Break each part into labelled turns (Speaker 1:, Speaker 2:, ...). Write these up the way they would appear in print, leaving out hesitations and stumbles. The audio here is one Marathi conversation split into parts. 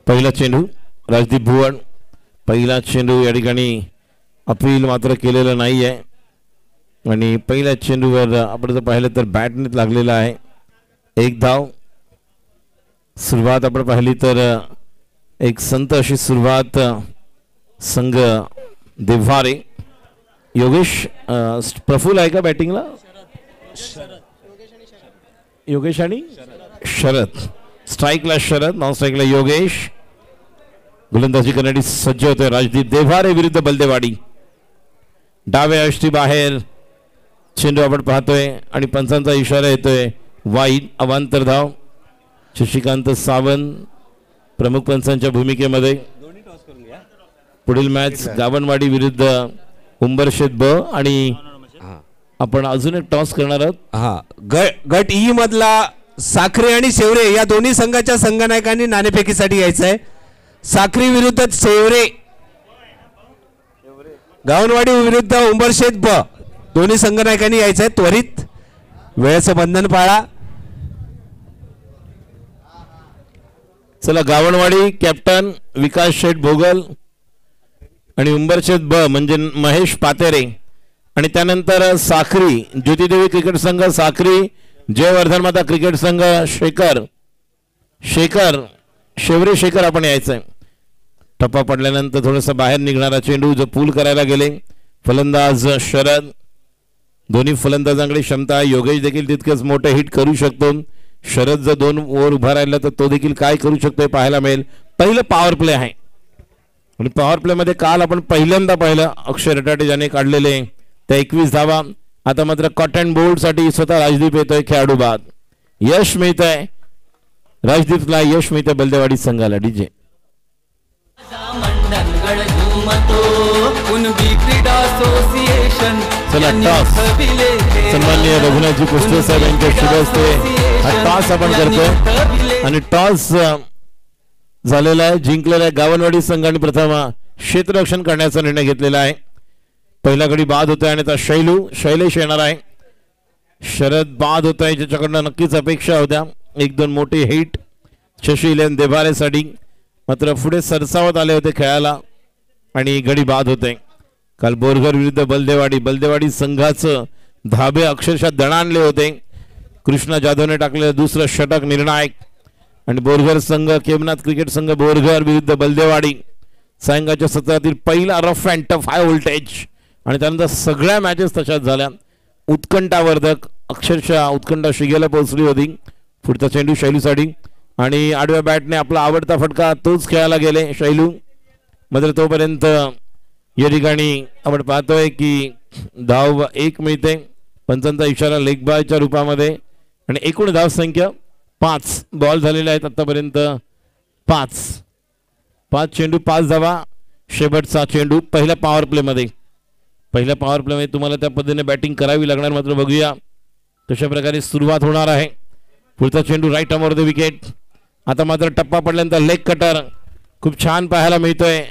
Speaker 1: पहिला चेंडू राजदीप भुवन. पहिला चेंडू या ठिकाणी अपील मात्र केलेलं नाही आहे आणि पहिल्या चेंडूवर आपण जर पाहिलं तर बॅटनेच लागलेला आहे. एक धाव. सुरुवात आपण पाहिली तर एक संत अशी सुरुवात संघ देव्हारे. योगेश प्रफुल्ल आहे का बॅटिंगला? योगेश आणि शरद. स्ट्राईकला शरद, नॉन स्ट्राईकला योगेश. गोलंदाजी करण्यासाठी सज्ज होते राजदीप देव्हारे विरुद्ध बलदेवाडी. डाव्या यष्टी बाहेर चेंडू आपण पाहतोय आणि पंचांचा इशारा येतोय वाईड. अवांतर धाव. शशिकांत सावंत प्रमुख पंचांच्या भूमिकेमध्ये. पुढील मॅच गावनवाडी विरुद्ध उंबरशेत ब आणि आपण अजून एक टॉस करणार आहोत.
Speaker 2: गट ई मधला साखरे आणि शेवरे या दोन्ही संघाच्या संघनायकांनी नाणेफेकीसाठी यायचं आहे. साखरी विरुद्ध शेवरे, गावनवाडी विरुद्ध उंबरशेत ब दोन्ही संघनायकांनी यायचं आहे. त्वरित वेळेचं बंधन पाळा.
Speaker 1: चला, गावनवाडी कॅप्टन विकास शेठ भोगल आणि उंबरशेत ब म्हणजे महेश पातेरे आणि त्यानंतर साखरी ज्योतिदेवी क्रिकेट संघ, साखरी जयवर्धन माता क्रिकेट संघ शेवरे शेखर आपण यायचंय. टप्पा पडल्यानंतर थोडंसं बाहेर निघणारा चेंडू जो पूल करायला गेले फलंदाज शरद. दोन्ही फलंदाजांकडे क्षमता आहे. योगेश देखील तितकेच मोठे हिट करू शकतो. शरद जर 2 ओव्हर उभा राहिला तर तो देखील काय करू शकतो पाहायला मिळेल. पहिलं पॉवर प्ले आहे आणि पॉवर प्ले मध्ये काल आपण पहिल्यांदा पाहिलं अक्षय रटाटे ज्याने काढलेले त्या 21 धावा. आता मात्र कॉटन बोल्ड साठी स्वतः राजदीप येतोय खेळाडू बाद. यश मिळत आहे राजदीपला, यश मिळतं बलदेवाडी संघाला. डीजे चला टॉस सन्माननीय रघुनाथजी कुस्ते साहेब यांच्या शुभ हस्ते हा टॉस आपण करतोय आणि टॉस झालेला आहे. जिंकलेला आहे गावनवाडी संघाने प्रथम क्षेत्ररक्षण करण्याचा निर्णय घेतलेला आहे. पहिला गडी बाद होतोय आणि आता शैलेश येणार आहे. शरद बाद होत आहे ज्याच्याकडनं नक्कीच अपेक्षा होत्या 1-2 मोठे हिट शशिलेन देभारेसाठी, मात्र पुढे सरसावत आले होते खेळायला आणि गडी बाद होते. काल बोरघर विरुद्ध बलदेवाडी संघाचं धाबे अक्षरशः दणाणले होते. कृष्णा जाधवने टाकलेलं दुसरं षटक निर्णायक आणि बोरघर संघ केमनाथ क्रिकेट संघ बोरघर विरुद्ध बलदेवाडी सायंकाळच्या सत्रातील पहिला rough and tough high voltage आणि त्यानंतर सगळ्या मॅचेस तशाच झाल्या. उत्कंठावर्धक अक्षरशः उत्कंठा शिगेला पोहोचली होती. पुढचा चेंडू शैलूसाठी आणि आडव्या बॅटने आपला आवडता फटका तोच खेळायला गेले शैलू. मात्र तोपर्यंत या ठिकाणी आपण पाहतोय की धाव 1 मिळते. पंचांचा इशारा लेग बायच्या रूपामध्ये आणि एकूण धाव संख्या 5 बॉल झालेले आहेत आतापर्यंत. 5 चेंडू 5 धावा. शेवटचा चेंडू पहिल्या पॉवर प्लेमध्ये तुम्हाला त्या पद्धतीने बॅटिंग करावी लागणार. मात्र बघूया कशा प्रकारे सुरुवात होणार आहे. पुढचा चेंडू राईट अमोर द विकेट. आता मात्र टप्पा पडल्यानंतर लेग कटर खूप छान पाहायला मिळतोय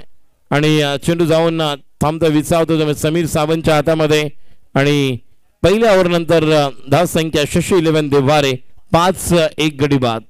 Speaker 1: आणि चेंडू जाऊन थांबता विसावतो समीर सावंतच्या हातामध्ये आणि पहिल्या ओव्हरनंतर धाव संख्या शशी 11 देव्हारे 5-1 गडी बाद.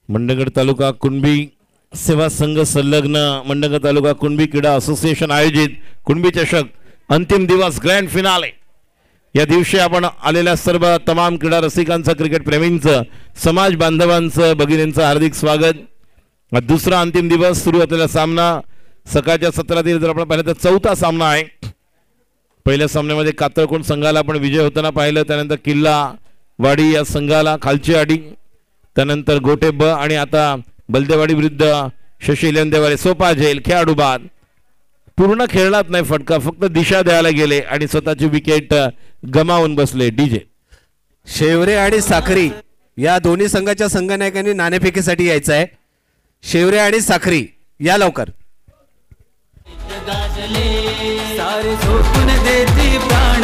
Speaker 1: मंडणगड तालुका कुणबी सेवा संघ संलग्न मंडणगड तालुका कुणबी क्रीडा असोसिएशन आयोजित कुणबी चषक अंतिम दिवस ग्रँड फिनाले. या दिवशी आपण आलेल्या सर्व तमाम क्रीडा रसिकांचं, क्रिकेट प्रेमींचं, समाज बांधवांचं, भगिनींचं हार्दिक स्वागत. दुसरा अंतिम दिवस सुरू असलेला सामना सकाळच्या सत्रातील जर आपण पाहिलं तर 4था सामना आहे. पहिल्या सामन्यामध्ये कातळकोण संघाला आपण विजय होताना पाहिलं. त्यानंतर किल्ला वाडी या संघाला खालची आडी, त्यानंतर गोटे ब आणि आता बलदेवाडी विरुद्ध शशी लेंदेवारे सोपा झेल खेळाडू बाद. पूर्ण खेळलाच नाही फटका, फक्त दिशा द्यायला गेले आणि स्वतःची विकेट गमावून बसले. डीजे
Speaker 2: शेवरे आणि साखरी या दोन्ही संघाच्या संघनायकांनी नाणेफेकीसाठी यायचं आहे. शेवरे आणि साखरी या लवकर.
Speaker 3: सारे झोपून देती प्राण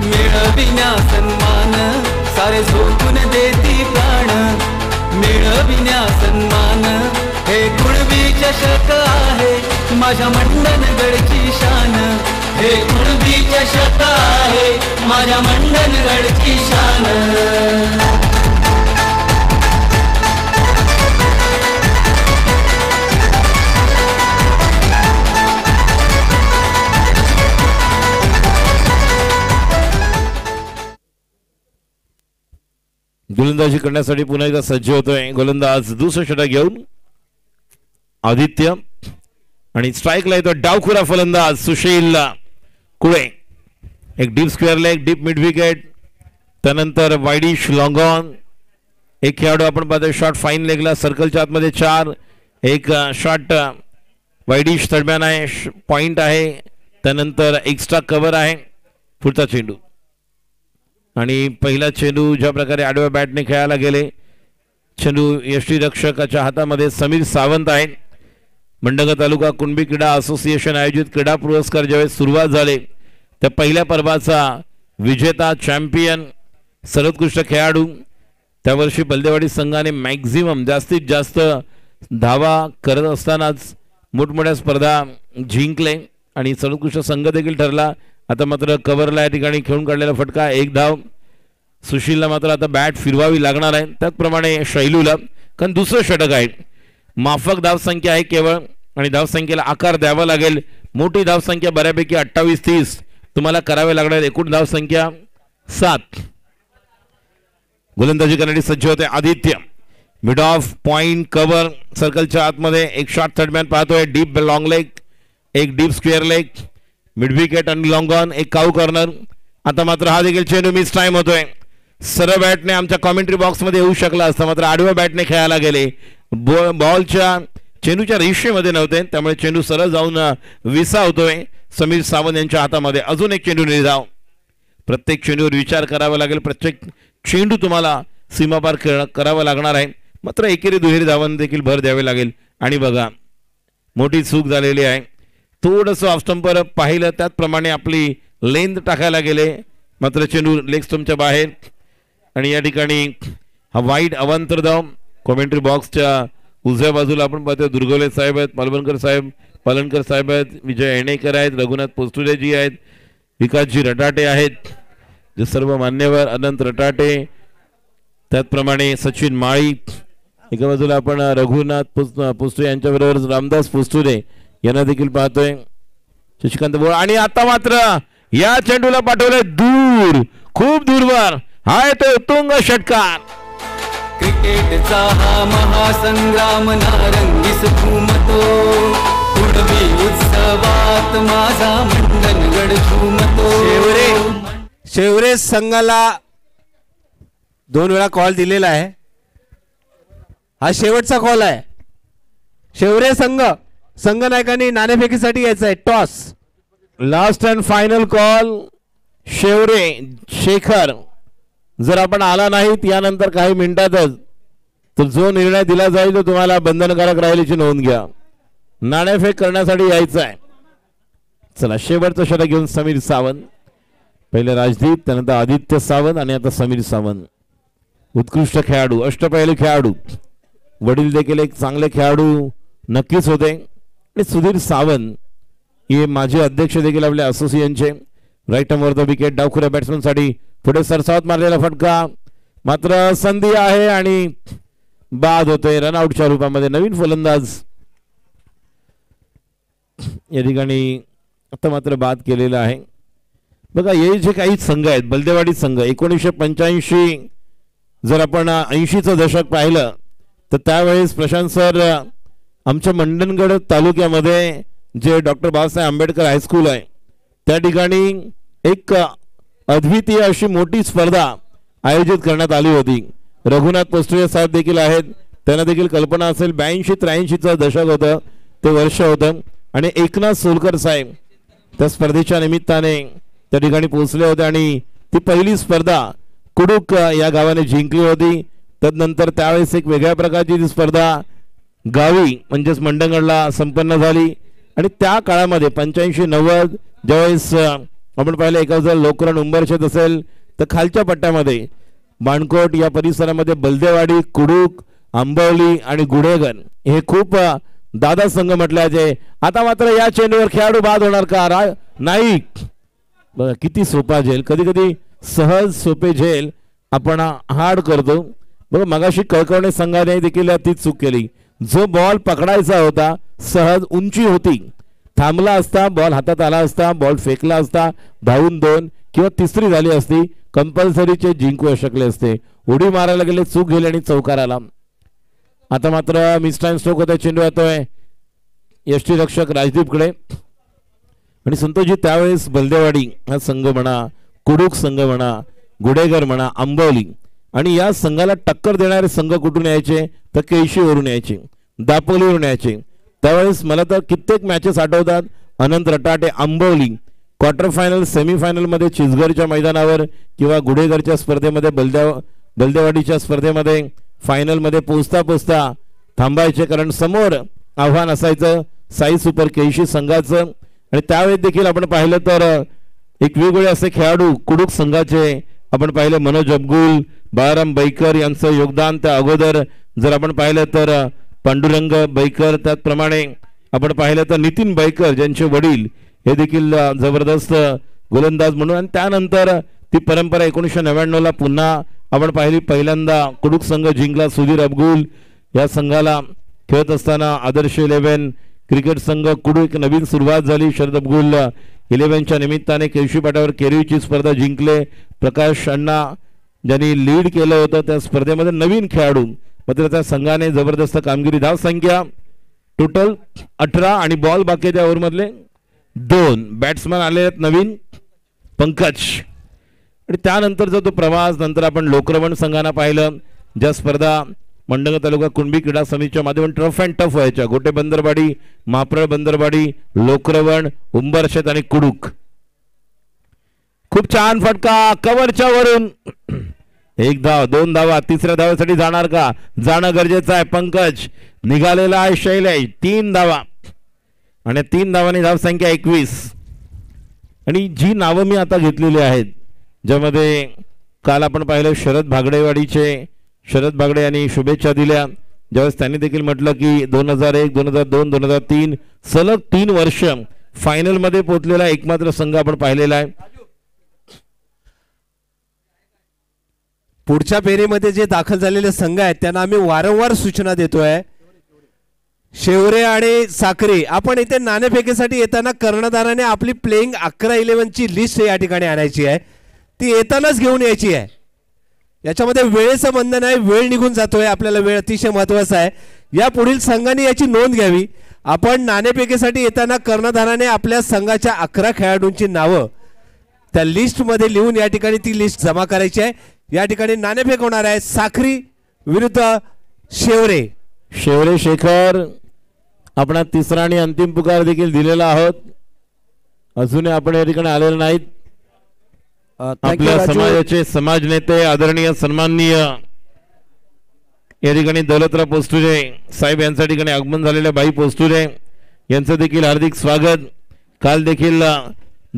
Speaker 3: मिळविण्या सन्मान, सारे झोपून देती प्राण मिळविण्या सन्मान. हे कुणबी चषक आहे माझ्या मंडणगडची शान, हे कुणबी चषक आहे माझ्या मंडणगडची शान.
Speaker 1: गोलंदाजी करण्यासाठी पुन्हा एकदा सज्ज होतोय गोलंदाज. दुसरं षटक घेऊन आदित्य आणि स्ट्राईकला येतो डावखुरा फलंदाज सुशील कुळे. एक deep square leg, deep mid wicket, त्यानंतर वाईडिश लॉंग ऑन. एक खेळाडू आपण पाहतोय शॉट फाईन लेगला सर्कलच्या आतमध्ये 4. एक शॉट वाईडिश थर्डमॅन आहे, पॉइंट आहे, त्यानंतर एक्स्ट्रा कव्हर आहे. पुढचा चेंडू आणि पहिला चेंडू ज्या प्रकारे आडव्या बॅटने खेळायला गेले. चेंडू यष्टीरक्षकाच्या हातामध्ये समीर सावंत आहे. मंडंग तालुका कुणबी क्रीडा असोसिएशन आयोजित क्रीडा पुरस्कार ज्यावेळेस सुरुवात झाले त्या पहिल्या पर्वाचा विजेता, चॅम्पियन, सर्वोत्कृष्ट खेळाडू. त्यावर्षी बलदेवाडी संघाने मॅक्झिमम जास्तीत जास्त धावा करत असतानाच मोठमोठ्या स्पर्धा जिंकले आणि सर्वोत्कृष्ट संघ देखील ठरला. आता मात्र कव्हरला या ठिकाणी खेळून काढलेला फटका 1 धाव. सुशीलला मात्र आता बॅट फिरवावी लागणार आहे, त्याचप्रमाणे शैलूला, कारण दुसरं षटक आहे. माफक धावसंख्या आहे केवळ आणि धावसंख्येला आकार द्यावा लागेल. मोठी धावसंख्या बऱ्यापैकी 28-30 तुम्हाला करावे लागणार. एकूण धावसंख्या 7. गोलंदाजी करण्यासाठी सज्ज होते Aditya. Mid of point cover सर्कलच्या आतमध्ये एक शॉट थर्डमॅन पाहतोय. डीप लॉंग लेग, एक deep square leg, mid wicket आणि लॉंग ऑन, एक काऊ कॉर्नर. आता मात्र हा देखील चेंडू मिस टाइम होतोय. सरळ बॅटने आमच्या कॉमेंट्री बॉक्समध्ये येऊ शकला असता, मात्र आडव्या बॅटने खेळायला गेले. बॉलच्या चेंडूच्या रेषेमध्ये नव्हते, त्यामुळे चेंडू सरळ जाऊन विसावतोय समीर सावंत यांच्या हातामध्ये. अजून एक चेंडू निर्धाव. प्रत्येक चेंडूवर विचार करावा लागेल, प्रत्येक चेंडू तुम्हाला सीमापार करावा लागणार आहे. मात्र एकेरी दुहेरी धावांना देखील भर द्यावे लागेल. आणि बघा मोठी चूक झालेली आहे. थोडंसं ऑफ स्टंपर पाहिलं त्याचप्रमाणे आपली लेंथ टाकायला गेले, मात्र चेंडू लेग स्टंपच्या बाहेर. आणि या ठिकाणी हा वाईट अवांतर धाव. कॉमेंट्री बॉक्सच्या उजव्या बाजूला आपण पाहतो दुर्गवले साहेब आहेत, पालनकर साहेब आहेत, विजय येणेकर आहेत, रघुनाथ पोस्तुलेजी आहेत, विकासजी रटाटे आहेत, जे सर्व मान्यवर, अनंत रटाटे, त्याचप्रमाणे सचिन माळी. एका बाजूला आपण रघुनाथ पोस्तुले यांच्याबरोबर रामदास पोस्तुले यांना देखील पाहतोय. शशिकांत बोळ आणि आता मात्र या चेंडूला पाठवलंय दूर, खूप दूरवर. हा येतो उत्तुंग षटकार.
Speaker 3: क्रिकेटचा हा महासंग्राम नारंगीस घुमतो, कुणबी उत्सवात माझा मंडणगड झुमतो.
Speaker 2: शेवरे संघाला 2 वेळा कॉल दिलेला आहे. हा शेवटचा कॉल आहे. शेवरे संघ नायकांनी नाणेफेकीसाठी यायचं आहे. Toss
Speaker 1: last and final call. Shekhar जर आपण आला नाहीत यानंतर काही मिनिटातच, तर जो निर्णय दिला जाईल तो तुम्हाला बंधनकारक राहील याची नोंद घ्या. नाणेफेक करण्यासाठी यायचं आहे. चला शेवटचं षटक घेऊन समीर सावंत. पहिले राजदीप, त्यानंतर आदित्य सावंत आणि आता समीर सावंत. उत्कृष्ट खेळाडू, अष्टपैलू खेळाडू, वडील देखील एक चांगले खेळाडू नक्कीच होते. आणि सुधीर सावंत हे माजी अध्यक्ष देखील आपल्या असोसिएशनचे. Right arm over the wicket. डावखुऱ्या बॅट्समन साठी पुढे सरसावत मारलेला फटका, मात्र संधी आहे आणि बाद होतोय रनआउटच्या रूपामध्ये. नवीन फलंदाज या ठिकाणी आता मात्र बाद केलेला आहे. बघा हे जे काही संघ आहेत, बलदेवाडी संघ 1985 जर आपण 80चं दशक पाहिलं तर त्यावेळेस प्रशांत सर आमच्या मंडणगड तालुक्यामध्ये जे डॉक्टर बाबासाहेब आंबेडकर हायस्कूल आहे त्या ठिकाणी एक अद्वितीय अशी मोठी स्पर्धा आयोजित करण्यात आली होती. रघुनाथ पोस्टुले साहेब देखील आहेत, त्यांना देखील कल्पना असेल. 82-83चं दशक होतं ते वर्ष होतं आणि एकनाथ सोलकर साहेब त्या स्पर्धेच्या निमित्ताने त्या ठिकाणी पोहोचले होते आणि ती पहिली स्पर्धा कुडूक या गावाने जिंकली होती. तदनंतर त्यावेळेस एक वेगळ्या प्रकारची ती स्पर्धा गावी म्हणजेच मंडणगडला संपन्न झाली आणि त्या काळामध्ये 85-90 ज्यावेळेस आपण पाहिलं एका जर लोकरण उंबरशेत असेल तर खालच्या पट्ट्यामध्ये बाणकोट या परिसरामध्ये बलदेवाडी, कुडूक, आंबवली आणि गुढेघर हे खूप दादा संघ म्हटले जाते. आता मात्र या चेंडूवर खेळाडू बाद होणार का? नाही. बघा किती सोपा झेल, कधी कधी सहज सोपे झेल आपण हार्ड करतो. बघा मगाशी कळकवणे संघाने देखील तीच चूक केली. जो बॉल पकडायचा होता सहज उंची होती, थांबला असता, बॉल हातात आला असता, बॉल फेकला असता, धावून 2 किंवा तिसरी झाली असती, कंपल्सरीचे जिंकू शकले असते. उडी मारायला गेले, चूक गेली आणि चौकार आला. आता मात्र मिस्टाईन स्ट्रोक होता, चेंडू येतोय यष्टीरक्षक राजदीपकडे आणि संतोषजी त्यावेळेस बलदेवाडी हा संघ म्हणा, कुडूक संघ म्हणा, गुढेघर म्हणा, आंबवली आणि या संघाला टक्कर देणारे संघ कुठून यायचे तर केळशीवरून यायचे, दापोलीवरून यायचे. त्यावेळेस मला तर कित्येक मॅचेस आठवतात. अनंत Ratate Ambavali quarter final semifinal मध्ये चिचघरच्या मैदानावर किंवा गुढेघरच्या स्पर्धेमध्ये बलदेवाडीच्या स्पर्धेमध्ये फायनल मध्ये पोचता थांबायचे, कारण समोर आव्हान असायचं साई सुपर केळशी संघाचं. आणि त्यावेळेस देखील आपण पाहिलं तर एक वेगवेगळे असे खेळाडू कुडूक संघाचे आपण पाहिले, मनोज अब्गुल, बाळाराम बैकर यांचं योगदान. त्या अगोदर जर आपण पाहिलं तर पांडुरंग बैकर, त्याचप्रमाणे आपण पाहिलं तर नितीन बैकर ज्यांचे वडील हे देखील जबरदस्त गोलंदाज म्हणून. आणि त्यानंतर ती परंपरा 1999ला पुन्हा आपण पाहिली. पहिल्यांदा कुडूक संघ जिंकला. सुधीर अब्गुल या संघाला खेळत असताना आदर्श 11 क्रिकेट संघ कुडूक एक नवीन सुरुवात झाली. शरद अब्गुल 11च्या निमित्ताने केळशी पाट्यावर केरीची स्पर्धा जिंकले. प्रकाश अण्णा ज्यांनी लीड केलं होतं त्या स्पर्धेमध्ये नवीन खेळाडू, मात्र त्या संघाने जबरदस्त कामगिरी. धाव संख्या टोटल 18 आणि बॉल बाकी त्या ओव्हरमधले 2. बॅट्समन आले आहेत नवीन पंकज. आणि त्यानंतरचा तो प्रवास नंतर आपण लोकरवण संघांना पाहिलं, ज्या स्पर्धा मंडणगड तालुका कुणबी क्रीडा समितीच्या माध्यमातून टफ अँड टफ व्हायच्या. गोटे बंदरवाडी, माप्रळ बंदरवाडी, लोकरवण, उंबरशेत आणि कुडूक. खूप छान फटका कव्हरच्या वरून. 1 धाव, 2 धावा, तिसऱ्या धावासाठी जाणार का? जाणं गरजेचं आहे. पंकज निघालेला आहे. शैलेश 3 धावा आणि 3 धावांनी धावसंख्या 21. आणि जी नावं मी आता घेतलेली आहेत ज्यामध्ये काल आपण पाहिलं शरद भागडेवाडीचे शरद भागडे यांनी शुभेच्छा दिल्या, ज्यावेळेस त्यांनी देखील म्हटलं की 2001, 2002, 2003 सलग 3 वर्ष फायनल मध्ये पोहोचलेला एकमात्र संघ आपण पाहिलेला आहे.
Speaker 2: पुढच्या फेरीमध्ये जे दाखल झालेले संघ आहेत त्यांना आम्ही वारंवार सूचना देतोय. शेवरे आणि साखरे, आपण इथे नाणेफेकीसाठी येताना कर्णधाराने आपली प्लेइंग 11-11 ची लिस्ट या ठिकाणी आणायची आहे. ती येतानाच घेऊन यायची आहे. याच्यामध्ये वेळेचं बंधन आहे, वेळ निघून जातोय, आपल्याला वेळ अतिशय महत्वाचा आहे. या पुढील संघाने याची नोंद घ्यावी. आपण नाणेफेकीसाठी येताना कर्णधाराने आपल्या संघाच्या 11 खेळाडूंची नावं त्या लिस्ट मध्ये लिहून या ठिकाणी ती लिस्ट जमा करायची आहे. या ठिकाणी नाणेफेक होणार आहे साखरी विरुद्ध शेवरे.
Speaker 1: शेवरे शेखर आपण तिसरा आणि अंतिम पुकार देखील दिलेला आहोत. अजूनही आपण या ठिकाणी आलेले नाहीत. आपल्या समाजाचे समाज नेते आदरणीय सन्माननीय या ठिकाणी दौलतराव पोस्टुरे साहेब यांच्या ठिकाणी आगमन झालेल्या बाई पोस्टुरे यांचं देखील हार्दिक स्वागत. काल देखील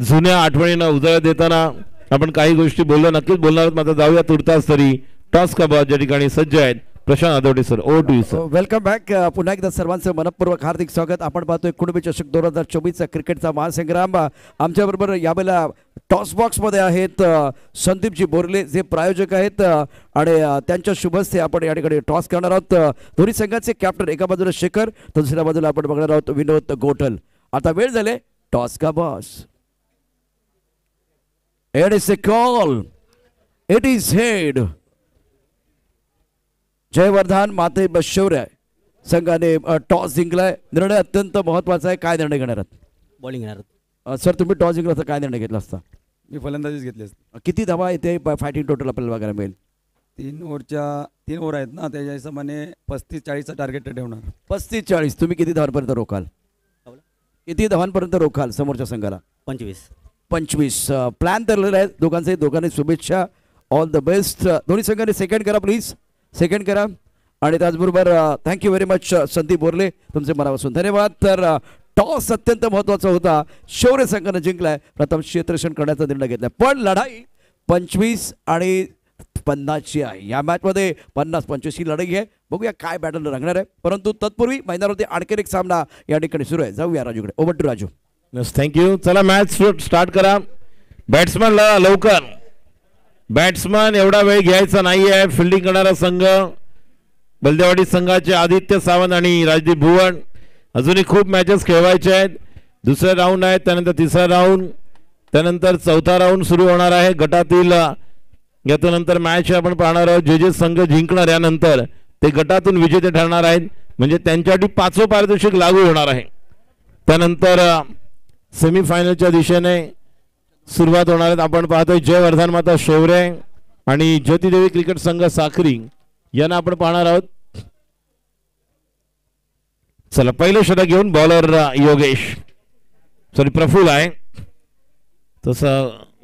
Speaker 1: जुन्या आठवणींना उजाळा देताना आपण काही गोष्टी बोललो, नक्कीच बोलणार आहोत. मात्र जाऊया तुर्तास तरी. टॉस का बॉल ज्या ठिकाणी सज्ज आहेत Prashant Adavade sir. Over to you sir.
Speaker 4: Welcome back. पुन्हा एकदा सर्वांचं मनपूर्वक हार्दिक स्वागत. आपण पाहतोय कुणबी चषक 2024चा क्रिकेटचा महासंग्राम. आमच्याबरोबर यावेळेला टॉस बॉक्समध्ये आहेत संदीपजी बोरले जे प्रायोजक आहेत आणि त्यांच्या शुभस्ते आपण या ठिकाणी टॉस करणार आहोत. दोन्ही संघाचे कॅप्टन एका बाजूला शेखर तर दुसऱ्या बाजूला आपण बघणार आहोत विनोद गोठल. आता वेळ झाले टॉस का boss. It is a call. It is head. Jaivardhan माते बशौर्य संघाने टॉस जिंकलाय. निर्णय अत्यंत महत्वाचा आहे. काय निर्णय घेणार आहात?
Speaker 5: बॉलिंग घेणार.
Speaker 4: सर तुम्ही टॉस जिंकला तर काय निर्णय घेतला असता?
Speaker 5: मी फलंदाजीच घेतली असते.
Speaker 4: किती धावा येते फायटिंग टोटल आपल्याला बघायला मिळेल?
Speaker 5: 3 ओव्हर आहेत ना, त्याच्या हिशोबाने 35-40चा टार्गेट ठेवणार.
Speaker 4: 35-40. तुम्ही किती धावांपर्यंत रोखाल? किती धावांपर्यंत रोखाल समोरच्या संघाला? 25. प्लॅन ठरलेला आहे दोघांचे. दोघांनी शुभेच्छा. All the best. दोन्ही संघाने सेकंड करा प्लीज. सेकंड करा. आणि त्याचबरोबर thank you very much Sandeep Borle, तुमचे मनापासून धन्यवाद. तर टॉस अत्यंत महत्वाचा होता, शौर्य संघाने जिंकलाय, प्रथम क्षेत्ररक्षण करण्याचा निर्णय घेतलाय, पण लढाई 25 आणि 50ची आहे. या मॅचमध्ये 50-25 ही लढाई आहे. बघूया काय बॅटल रंगणार आहे, परंतु तत्पूर्वी मैदानावरती आणखी एक सामना या ठिकाणी सुरू आहे. जाऊया राजूकडे. Over to Raju.
Speaker 1: थँक्यू. चला मॅच स्टार्ट करा. बॅट्समॅनला लवकर, बॅट्समॅन एवढा वेळ घ्यायचा नाही आहे. फिल्डिंग करणारा संघ बलदेवाडी संघाचे आदित्य सावंत आणि राजदीप भुवन. अजूनही खूप मॅचेस खेळवायचे आहेत. दुसरा राऊंड आहे, त्यानंतर तिसरा राऊंड, त्यानंतर चौथा राऊंड सुरू होणार आहे. गटातील याच्यानंतर मॅच आपण पाहणार आहोत. जे संघ जिंकणार यानंतर ते गटातून विजेते ठरणार आहेत, म्हणजे त्यांच्यासाठी 5वं पारितोषिक लागू होणार आहे. त्यानंतर सेमीफायनलच्या दिशेने सुरुवात होणार आहेत. आपण पाहतोय जयवर्धन माता शेवरे आणि ज्योतिदेवी क्रिकेट संघ साक्री यांना आपण पाहणार आहोत. चला पहिलं षटक घेऊन बॉलर योगेश, सॉरी प्रफुल आहे, तसा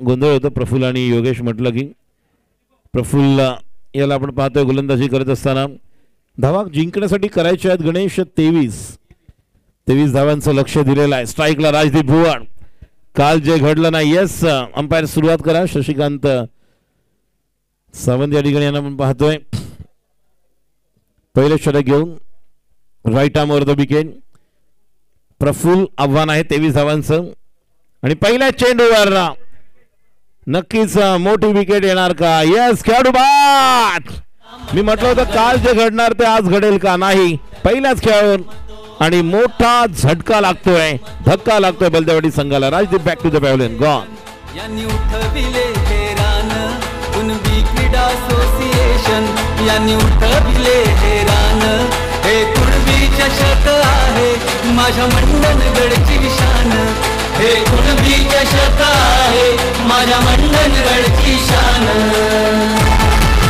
Speaker 1: गोंधळ होतो प्रफुल आणि योगेश म्हटलं की. प्रफुल्ल याला आपण पाहतोय गोलंदाजी करत असताना. धावा जिंकण्यासाठी करायचे आहेत गणेश. 23 धावांचं लक्ष दिलेलं आहे. स्ट्राईकला राजदीप भुवन. काल जे घडलं नाही, येस अंपायर सुरुवात करा. शशिकांत सावंत या ठिकाणी यांना आपण पाहतोय. पहिले षटक घेऊन right arm over the wicket. Praful आव्हान आहे 23 धावांचं आणि पहिल्या चेंडूवर नक्कीच मोठी विकेट येणार का? यस, खेळाडू बाद. मी म्हटलं होतं काल जे घडणार ते आज घडेल का? नाही, पहिल्याच खेळावर आणि मोठा झटका लागतोय, धक्का लागतोय बलदेवाडी संघाला. Rajdeep back to the pavilion. Gone.
Speaker 3: यांनी उठविले हे रान, कुणबी क्रीडा असोसिएशन यांनी उठविले हे रान. हे कुणबी चषक आहे माझ्या मंडणगडची शान. हे कुणबी चषक आहे माझ्या मंडणगडची शान.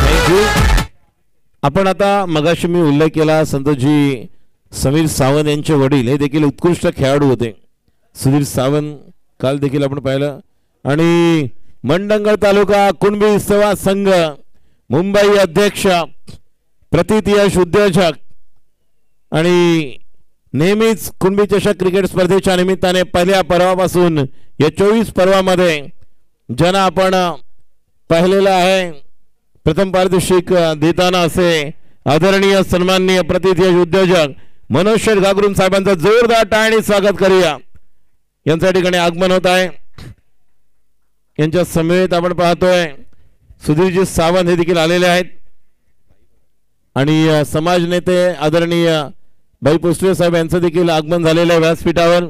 Speaker 1: थँक्यू. आपण आता मगाशी मी उल्लेख केला, संतोषजी समीर सावंत यांचे वडील हे देखील उत्कृष्ट खेळाडू होते. सुधीर सावंत काल देखील आपण पाहिलं. आणि मंडणगड तालुका कुणबी सेवा संघ मुंबई अध्यक्ष, प्रतीत यश उद्योजक आणि नेहमीच कुणबी चषक क्रिकेट स्पर्धेच्या निमित्ताने पहिल्या पर्वापासून या 24 पर्वामध्ये ज्यांना आपण पाहिलेलं आहे प्रथम पारितोषिक देताना असे आदरणीय सन्माननीय प्रतीत यश उद्योजक मनोज शेठ घागरून साहेबांचं जोरदार टाळ्याने स्वागत करूया. यांच्या ठिकाणी आगमन होत आहे. यांच्या समेत आपण पाहतोय सुधीरजी सावंत हे देखील आलेले आहेत आणि समाज नेते आदरणीय भाई पोस्टवे साहेब यांचं देखील आगमन झालेलं आहे व्यासपीठावर.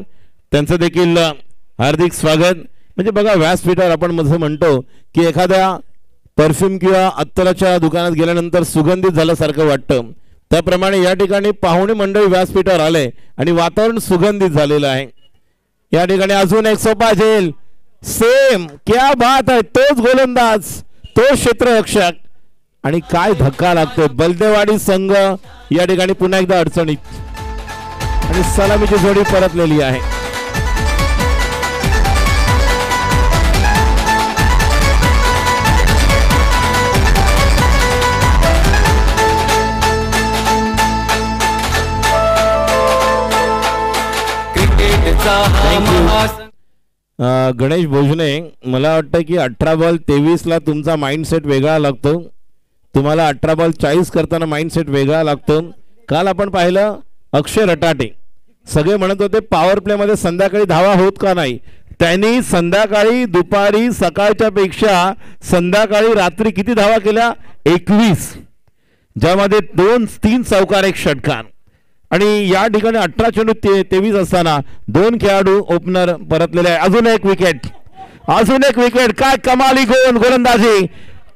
Speaker 1: त्यांचं देखील हार्दिक स्वागत. म्हणजे बघा, व्यासपीठावर आपण असं म्हणतो की एखाद्या परफ्यूम किंवा अत्तराच्या दुकानात गेल्यानंतर सुगंधित झाल्यासारखं वाटतं, त्याप्रमाणे या ठिकाणी पाहुणे मंडळी व्यासपीठावर आले आणि वातावरण सुगंधित झालेलं आहे. या ठिकाणी अजून एक सोपा झेल, सेम क्या बात आहे, तोच गोलंदाज, तो क्षेत्ररक्षक आणि काय धक्का लागतोय. बलदेवाडी संघ या ठिकाणी पुन्हा एकदा अडचणीत आणि सलामीची जोडी परतलेली आहे. गणेश भोजने, मला वाटतं की 18 बॉल 23ला तुमचा माइंडसेट वेगळा लागतो. तुम्हाला 18 बॉल 40 करताना माइंडसेट वेगळा लागतो. काल आपण पाहिलं अक्षय रटाटे, सगळे म्हणत होते पॉवर प्ले मध्ये संध्याकाळी धावा होत का नाही. त्यांनी संध्याकाळी, दुपारी, सकाळच्या पेक्षा संध्याकाळी रात्री किती धावा केल्या? 21, ज्यामध्ये 2-3 चौकार, 1 षटकार. आणि या ठिकाणी 18 चेंडू 23 असताना 2 खेळाडू ओपनर परतलेले आहे. अजून एक विकेट, अजून एक विकेट. काय कमाली गोलंदाजी,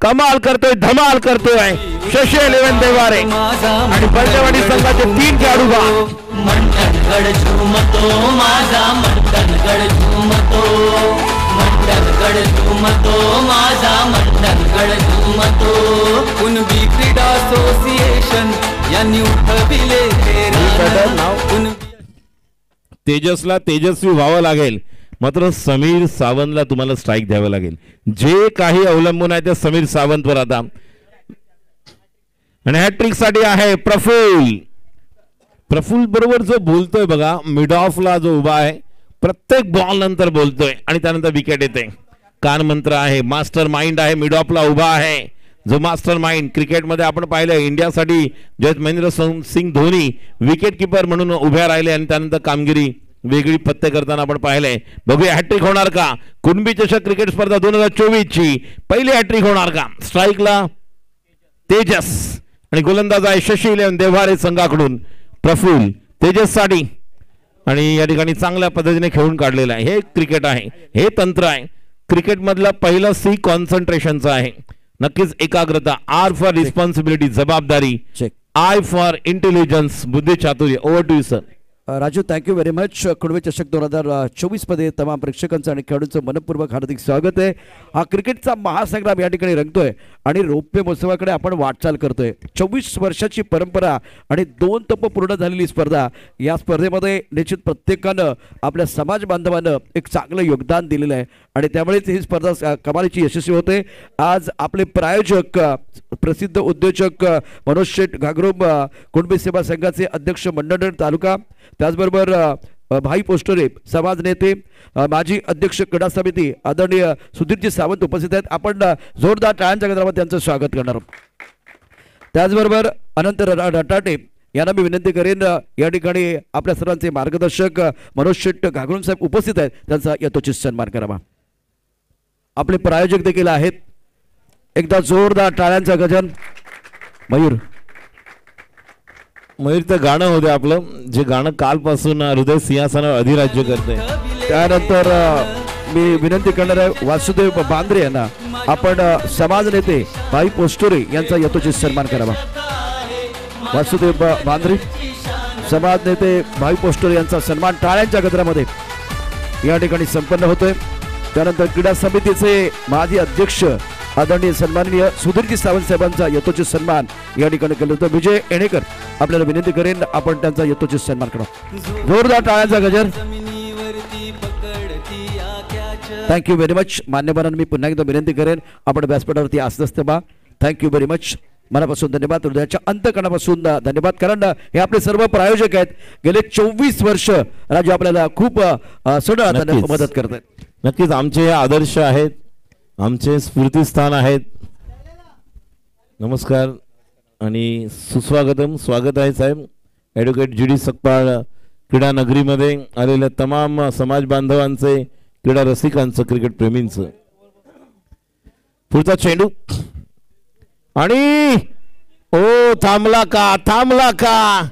Speaker 1: कमाल करतोय, धमाल करतोय शशी 11 देवारे आणि बलदेवाडी संघाचे 3 खेळाडू बा.
Speaker 3: मंडणगड झुमतो माझा, मंडणगड झुमतो, मंडणगड झुमतो माझा, मंडणगड झुमतो. कुणबी क्रीडा असोसिएशन यांनी उठविले हे रान.
Speaker 1: तेजसला तेजस्वी व्हावं लागेल, मात्र समीर सावंतला तुम्हाला स्ट्राईक द्यावं लागेल. जे काही अवलंबून आहे त्या समीर सावंतवर. आता आणि हॅट्रिक साठी आहे प्रफुल्ल. प्रफुल्ल बरोबर जो बोलतोय बघा, मिड ऑफला जो उभा आहे, प्रत्येक बॉल नंतर बोलतोय आणि त्यानंतर विकेट येते. कान मंत्र आहे, मास्टर माइंड आहे, मिड ऑफला उभा आहे जो मास्टर माइंड. क्रिकेटमध्ये आपण पाहिलंय इंडियासाठी महेंद्र सिंग धोनी विकेट किपर म्हणून उभ्या राहिले आणि त्यानंतर कामगिरी वेगळी पत्ते करताना आपण पाहिलंय. बघूया हॅट्रिक होणार का? कुणबी चषक क्रिकेट स्पर्धा 2024 ची पहिली हॅट्रिक होणार का? स्ट्राईकला तेजस आणि गोलंदाज आहे शशी इलेवन देव्हारे संघाकडून प्रफुल्ल. तेजस साठी आणि या ठिकाणी चांगल्या पद्धतीने खेळून काढलेलं आहे. हे क्रिकेट आहे, हे तंत्र आहे. क्रिकेट मधलं पहिलं सी कॉन्सन्ट्रेशनचं आहे. नक्कीच एकाग्रता. आर फॉर रिस्पॉन्सिबिलिटी, जबाबदारी. आय फॉर इंटेलिजन्स, बुद्धी चातुर्य. Over to you sir.
Speaker 4: Raju, thank you very much. Kunbi चषक 2024 मध्ये तमाम प्रेक्षकांचं आणि खेळाडूंचं मनपूर्वक हार्दिक स्वागत आहे. हा क्रिकेटचा महासंग्राम या ठिकाणी रंगतोय आणि रौप्य महोत्सवाकडे आपण वाटचाल करतोय. 24 वर्षाची परंपरा आणि 2 टप्पे पूर्ण झालेली स्पर्धा. या स्पर्धेमध्ये निश्चित प्रत्येकानं आपल्या समाज बांधवानं एक चांगलं योगदान दिलेलं आहे आणि त्यामुळेच ही स्पर्धा कमालीची यशस्वी होते. आज आपले प्रायोजक प्रसिद्ध उद्योजक मनोज शेठ घागरोम, कुणबी सेवा संघाचे अध्यक्ष मंडळ तालुका, त्याचबरोबर भाई पोस्टरे समाज नेते, माजी अध्यक्ष क्रीडा समिती आदरणीय सुधीरजी सावंत उपस्थित आहेत. आपण जोरदार टाळ्यांच्या गजरामध्ये त्यांचं स्वागत करणार आहोत. त्याचबरोबर अनंत रटाटे यांना मी विनंती करेन, या ठिकाणी आपल्या सर्वांचे मार्गदर्शक मनोज शेठ घागरोम साहेब उपस्थित आहेत, त्यांचा यथोचित सन्मान करावा. आपले प्रायोजक देखील आहेत. एकदा जोरदार टाळ्यांचा गजर. मयूर
Speaker 1: तर गाणं होते आपलं, जे गाणं कालपासून हृदय सिंहासनावर अधिराज्य करते.
Speaker 4: त्यानंतर मी विनंती करणार आहे वासुदेव बांद्रे यांना, आपण समाज नेते भाई पोस्टोरे यांचा यथोचित सन्मान करावा. वासुदेव बांद्रे, समाज नेते भाई पोस्टोरे यांचा सन्मान टाळ्यांच्या गजरामध्ये या ठिकाणी संपन्न होतोय. त्यानंतर क्रीडा समितीचे माजी अध्यक्ष आदरणीय सन्माननीय सुधीरजी सावंत साहेबांचा यथोचित सन्मान या ठिकाणी केलं होतं. विजय एणेकर आपल्याला विनंती करेन, आपण त्यांचा यथोचित सन्मान करा. जोरदार टाळ्यांचा गजर. Thank you very much. मान्यवरांना मी पुन्हा एकदा विनंती करेन, आपण व्यासपीठावरती असते बा. Thank you very much. मनापासून धन्यवाद, हृदयाच्या अंतकणापासून धन्यवाद. कारण हे आपले सर्व प्रायोजक आहेत. गेले 24 वर्ष राजू आपल्याला खूप सडळ मदत करत आहेत.
Speaker 1: नक्कीच आमचे हे आदर्श आहेत, आमचे स्फूर्तिस्थान आहेत. नमस्कार आणि सुस्वागतम. स्वागत आहे साहेब. ॲडव्होकेट जी डी सकपाळ क्रीडा नगरीमध्ये आलेल्या तमाम समाज बांधवांचे, क्रीडा रसिकांचं, क्रिकेट प्रेमींचं. पुढचा चेंडू आणि ओ थांबला का, थांबला का.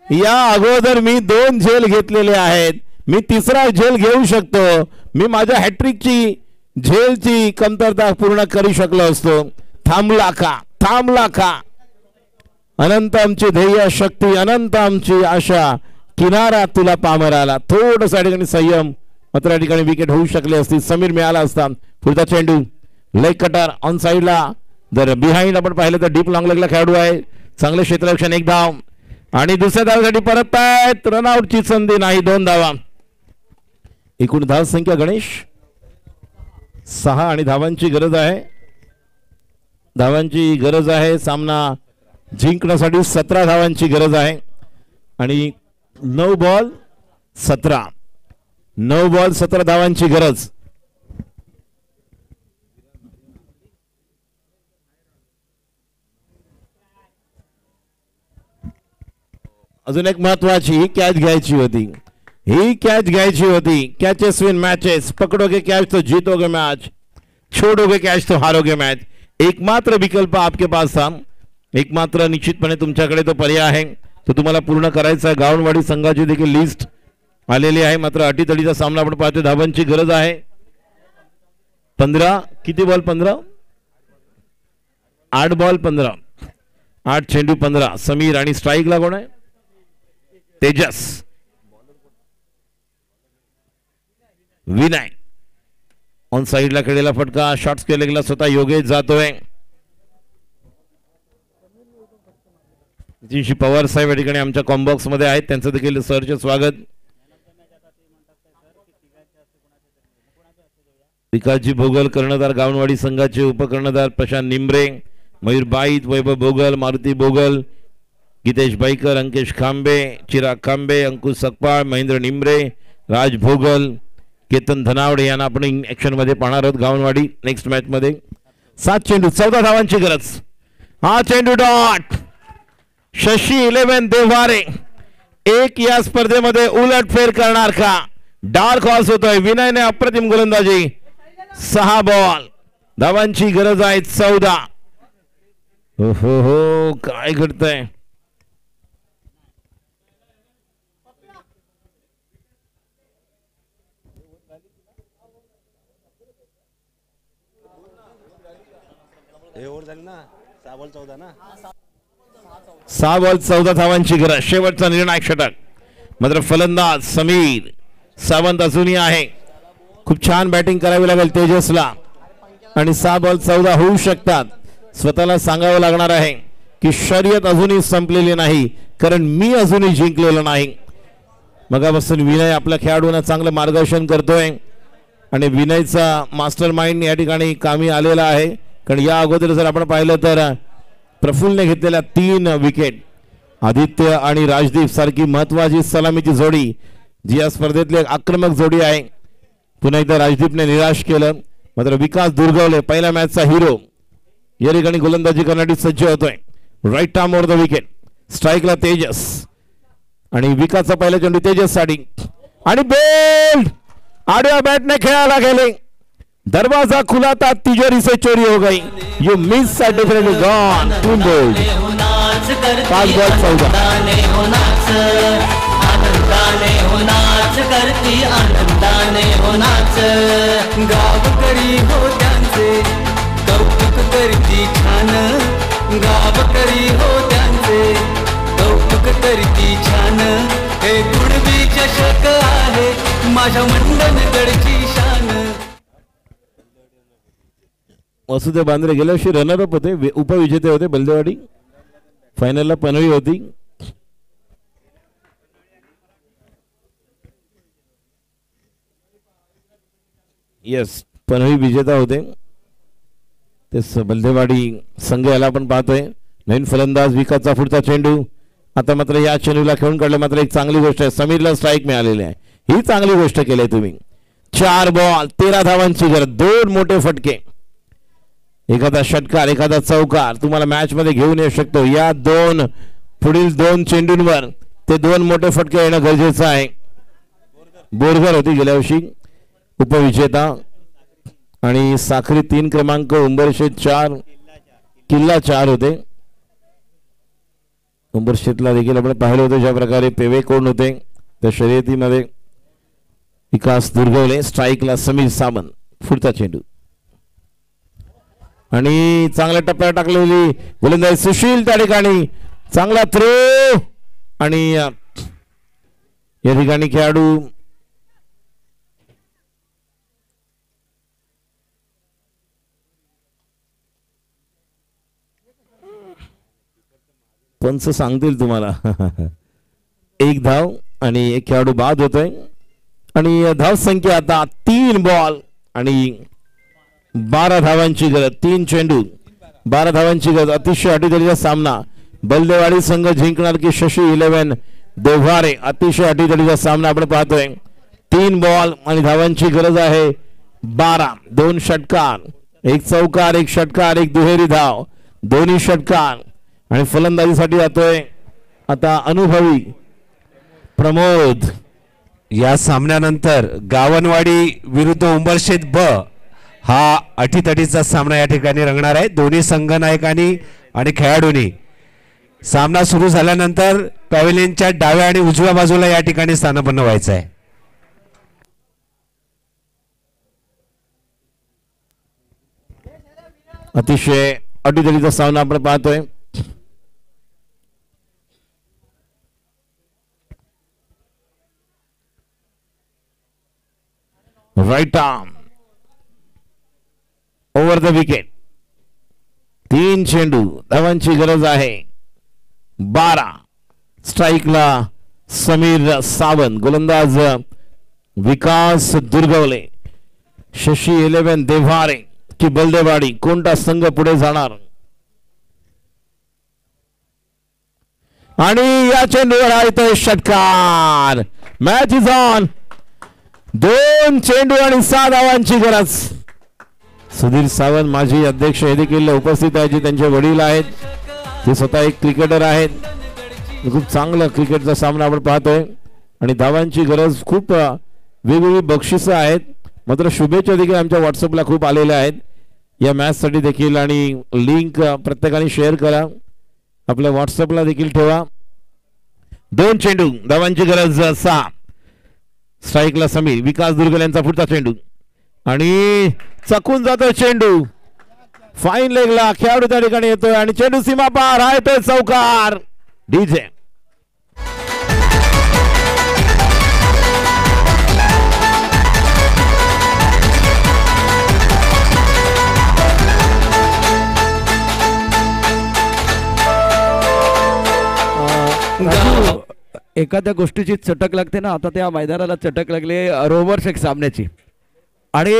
Speaker 1: या अगोदर मी 2 झेल घेतलेले आहेत, मी तिसरा झेल घेऊ शकतो. मी माझ्या हॅट्रिकची झेलची कमतरता पूर्ण करू शकलो असतो. थांबला का, थांबला का. अनंत आमची ध्येय शक्ती, अनंत आमची आशा, किनारा तुला पामराला. थोडंसं या ठिकाणी संयम, मात्र या ठिकाणी विकेट होऊ शकले असती, समीर मिळाला असता. पुढचा चेंडू लेग कटर ऑन साईडला. जर बिहाइंड आपण पाहिलं तर डीप लॉंग लेगला खेळाडू आहे. चांगले क्षेत्ररक्षण, 1 धाव आणि दुसऱ्या धावासाठी परत आहेत. रनआउटची संधी नाही, 2 धावा. एकूण धाव संख्या गणेश 6 आणि धावांची गरज आहे. धावांची गरज आहे. सामना जिंकण्यासाठी 17 धावांची गरज आहे आणि 9 बॉल 17 धावांची गरज. अजून एक महत्वाची कॅच घ्यायची होती. ही कॅच घ्यायची होती. Catches win matches. पकडोगे कॅच तो जीतोगे मैच, छोड़ोगे कॅच तो हारोगे मैच. एकमात्र विकल्प आपके पास था, एकमात्र निश्चितपणे तुमच्याकडे तो पर्याय आहे, तो तुम्हाला पूर्ण करायचा आहे. गावणवाडी संघाची देखील लिस्ट आलेली आहे, मात्र अटीतडीचा सामना आपण पाहतो. धावांची गरज आहे. 15 किती बॉल 15 8 बॉल 15 8 चेंडू 15. समीर आणि स्ट्राईकला कोण आहे? तेजस. विनय ऑन साइडला खेळलेला फटका. शॉट्स केलेला स्वतः योगेश जातोय. जी पवार साहेब या ठिकाणी आमच्या कॉम्बॉक्स मध्ये आहेत, त्यांचं देखील सरचे स्वागत. विकासजी भोगल कर्णधार गावणवाडी संघाचे, उपकर्णधार प्रशांत निंबरे, मयूर बाईत, वैभव भोगल, मारुती भोगल, गीतेश बाईकर, अंकेश खांबे, चिराग खांबे, अंकुश सकपाळ, महेंद्र निमरे, राज भोगल, केतन धनावडे यांना आपण ऍक्शन मध्ये पाहणार आहोत गावनवाडी नेक्स्ट मॅच मध्ये. 7 चेंडू 14 धावांची गरज. हा चेंडू डॉट. शशी 11 देव्हारे एक या स्पर्धेमध्ये उलटफेर करणार का? डार्क हॉर्स होतोय. विनयने अप्रतिम गोलंदाजी. 6 बॉल, धावांची गरज आहे 14. हो काय घडतंय? सहा बॉल 14 धावांची गरज. शेवटचा निर्णायक षटक. मात्र फलंदाज समीर सावंत अजूनही आहे. खूप छान बॅटिंग करावी लागेल तेजसला आणि 6 बॉल 14 होऊ शकतात. स्वतःला सांगावं लागणार आहे की शर्यत अजूनही संपलेली नाही, कारण मी अजूनही जिंकलेलो नाही. मगापासून विनय आपल्या खेळाडूंना चांगलं मार्गदर्शन करतोय आणि विनयचा मास्टर माइंड या ठिकाणी कामी आलेला आहे. कारण या अगोदर जर आपण पाहिलं तर प्रफुल्लने घेतलेल्या 3 विकेट, आदित्य आणि राजदीप सारखी महत्वाची सलामीची जोडी जी या स्पर्धेतली एक आक्रमक जोडी आहे, पुन्हा एकदा राजदीपने निराश केलं. मात्र विकास दुर्गवले पहिल्या मॅचचा हिरो या ठिकाणी गोलंदाजी करण्यासाठी सज्ज होतोय. Right arm over the wicket. स्ट्राईकला तेजस आणि विकासचा पहिला चेंडू तेजस साठी आणि बोल्ड. आडव्या बॅटने खेळायला गेले. दरवाजा खुला था, तिजोरी से चोरी हो गई. You miss a definitely gone. 2 bowled. 5 ball 14.
Speaker 3: आनंदाने हो नाच करती, आनंदाने हो नाच. गावकरी हो त्यांचे कौतुक करती छान. गावकरी हो त्यांचे कौतुक करती छान. हे कुणबी चषक आहे माझ्या मंडणगडची शान.
Speaker 1: वसुदेव बांद्रे गेल्या वर्षी रनरअप होते, उपविजेते होते बलदेवाडी. फायनलला पनवी होती. येस, पनवी विजेता होते. तेच बलदेवाडी संघ याला आपण पाहतोय. नवीन फलंदाज विकासचा पुढचा चेंडू. आता मात्र या चेंडूला खेळून काढलं. मात्र एक चांगली गोष्ट आहे, समीरला स्ट्राईक मिळालेली आहे. ही चांगली गोष्ट केली आहे तुम्ही. 4 बॉल 13 धावांची गरज. 2 मोठे फटके, एखादा षटकार, एखादा चौकार तुम्हाला मॅच मध्ये घेऊन येऊ शकतो. या पुढील 2 चेंडूंवर ते 2 मोठे फटके येणं गरजेचं आहे. बोरगर होती गेल्या वर्षी उपविजेता आणि साखरी 3 क्रमांक, उंबरशेत 4, किल्ला 4 होते. उंबरशेतला देखील आपण पाहिलं होतं ज्या प्रकारे पेवे कोण होते त्या शर्यतीमध्ये. विकास दुर्गवले. स्ट्राईकला समीर सावंत. पुढचा चेंडू आणि चांगल्या टप्प्यावर टाकलेली गोलंदाजी सुशील त्या ठिकाणी. चांगला थ्रो आणि या ठिकाणी खेळाडू पंच सांगतील तुम्हाला. 1 धाव आणि 1 खेळाडू बाद होतोय आणि धाव संख्या आता 3 बॉल आणि 12 धावांची गरज. 3 चेंडू 12 धावांची गरज. अतिशय अटीतटीचा सामना. बलदेवाडी संघ जिंकणार की शशी 11 देव्हारे? अतिशय अटीतटीचा सामना आपण पाहतोय. 3 बॉल आणि धावांची गरज आहे 12. 2 षटकार, 1 चौकार, 1 षटकार, 1 दुहेरी धाव, दोन्ही षटकार. आणि फलंदाजीसाठी जातोय आता अनुभवी प्रमोद.
Speaker 2: या सामन्यानंतर गावनवाडी विरुद्ध उंबरशेत ब हा अटीतटीचा सामना या ठिकाणी रंगणार आहे. दोन्ही संघनायकांनी आणि खेळाडूंनी सामना सुरू झाल्यानंतर पॅव्हेलियनच्या डाव्या आणि उजव्या बाजूला या ठिकाणी स्थानापन्न व्हायचं आहे.
Speaker 1: अतिशय अटीतटीचा सामना आपण पाहतोय. Right arm over the wicket. 3 चेंडू, धावांची गरज आहे 12. स्ट्राईकला समीर सावंत. गोलंदाज विकास दुर्गवले. शशी 11 देव्हारे की बलदेवाडी, कोणता संघ पुढे जाणार? आणि या चेंडूवर हा येतोय षटकार. Match is on. 2 चेंडू आणि 6 धावांची गरज. सुधीर सावंत माजी अध्यक्ष हे देखील उपस्थित आहेत, जे त्यांचे वडील आहेत. ते स्वतः एक क्रिकेटर आहेत. खूप चांगला क्रिकेटचा सामना आपण पाहतोय आणि धावांची गरज. खूप वेगवेगळी बक्षिसं आहेत. मात्र शुभेच्छा देखील आमच्या व्हॉट्सअपला खूप आलेल्या आहेत या मॅच साठी देखील. आणि लिंक प्रत्येकाने शेअर करा, आपल्या व्हॉट्सअपला देखील ठेवा. 2 चेंडू, धावांची गरज 6. स्ट्राईकला समीर. विकास दुर्गल यांचा पुढचा चेंडू आणि चकून जातो चेंडू. फाईन लेगला खेळाडू त्या ठिकाणी येतोय आणि चेंडू सीमा पार. हा येतोय चौकार. डीजे
Speaker 4: एखाद्या गोष्टीची चटक लागते ना, आता त्या मैदानाला चटक लागली रोबर्स सामन्याची. आणि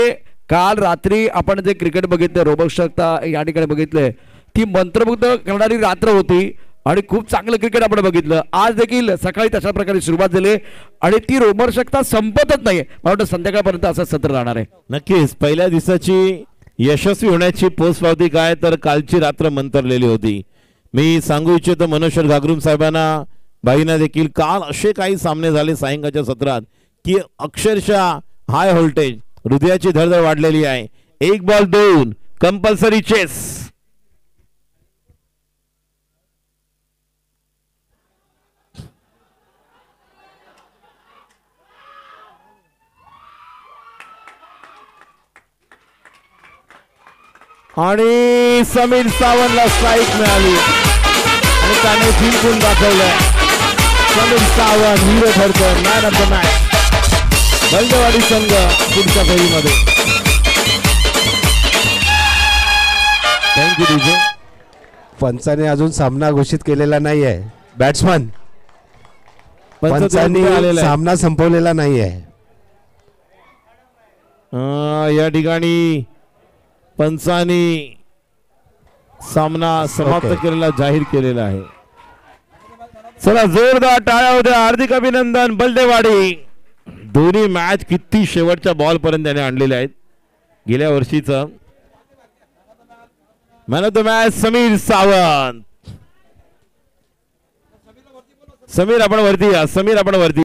Speaker 4: काल रात्री आपण जे क्रिकेट बघितलं, रोबर्स या ठिकाणी बघितलंय, ती मंत्रमुग्ध करणारी रात्र होती आणि खूप चांगलं क्रिकेट आपण बघितलं. आज देखील सकाळी तशा प्रकारे सुरुवात झाली आणि ती रोमहर्षकता संपतच नाही. मला वाटतं संध्याकाळपर्यंत असं सत्र राहणार आहे.
Speaker 1: नक्कीच. पहिल्या दिवसाची यशस्वी होण्याची पोचपावती काय, तर कालची रात्र मंतरलेली होती. मी सांगू इच्छितो मनोज घागरूम साहेबांना, बाईंना देखील, काल असे काही सामने झाले सायंकाळच्या सत्रात की अक्षरशः हाय व्होल्टेज, हृदयाची धडधड वाढलेली आहे. 1 बॉल 2 कंपल्सरी चेस. आणि समीर सावंतला स्ट्राईक मिळाली आणि त्याने जिंकून दाखवलंय. समीर सावंत हिरो ठरतोय, man of the match. Baldewadi संघ पुढच्या फेरीमध्ये. Thank you DJ.
Speaker 2: पंचाने अजून सामना घोषित केलेला नाही आहे. बॅट्समन पंचाने सामना संपवलेला नाही आहे.
Speaker 1: या ठिकाणी पंचांनी सामना समाप्त केलेला जाहीर केलेला आहे. चला जोरदार टाळ्या होत्या. हार्दिक अभिनंदन बलदेवाडी. दोन्ही मॅच किती शेवटच्या बॉल पर्यंत त्याने आणलेले आहेत. गेल्या वर्षीचा man of the match Sameer Sawant. Sameer आपण वरती या. समीर आपण वरती